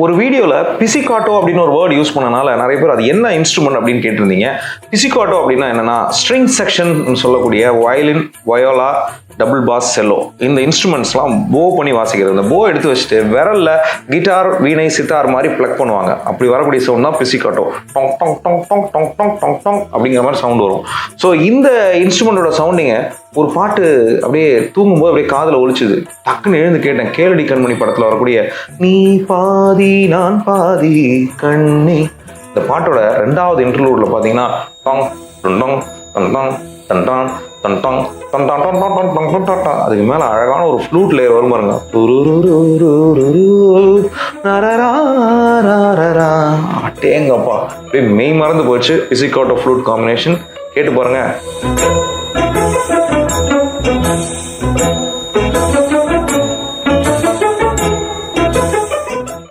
ஒரு வீடியோவில் பிசிகாட்டோ அப்படின்னு ஒரு வேர்டு யூஸ் பண்ணனால நிறைய பேர் அது என்ன இன்ஸ்ட்ருமெண்ட் அப்படின்னு கேட்டிருந்தீங்க. பிசிகாட்டோ அப்படின்னா என்னன்னா ஸ்ட்ரிங் செக்ஷன் சொல்லக்கூடிய violin, viola, double bass, cello இந்த இன்ஸ்ட்ருமெண்ட்ஸ்லாம் போ பண்ணி வாசிக்கிறது. இந்த போ எடுத்து வச்சுட்டு விரல்ல கிட்டார், வீணை, சித்தார் மாதிரி பிளக் பண்ணுவாங்க. அப்படி வரக்கூடிய சவுண்ட் தான் பிசிகாட்டோ. டொங் டொங் டொங் டொங் டொங் டொங் டொங் டொங் அப்படிங்கிற மாதிரி சவுண்ட் வரும். ஸோ இந்த இன்ஸ்ட்ருமெண்டோட சவுண்டிங்க ஒரு பாட்டு அப்படியே தூங்கும்போது அப்படியே காதில் ஒலிச்சுது. டக்குன்னு எழுந்து கேட்டேன். கேளடி கண்மணி படத்தில் வரக்கூடிய நீ பாதி நான் பாதி கண்ணே, இந்த பாட்டோட 2வது இன்டர்லூட்ல பார்த்தீங்கன்னா டாங் டொங் டொங் டொங் டன் டாங் டன் டாங் டன் டாங் டன் டாங் டன் டாங் டன் டாங். அதுக்கு மேலே அழகான ஒரு ஃப்ளூட் லேயர் வரும் பாருங்க. அட்டேங்கப்பா, அப்படியே மெய் மறந்து போச்சு. பிசிகாட்டோ ஃப்ளூட் காம்பினேஷன் கேட்டு பாருங்க.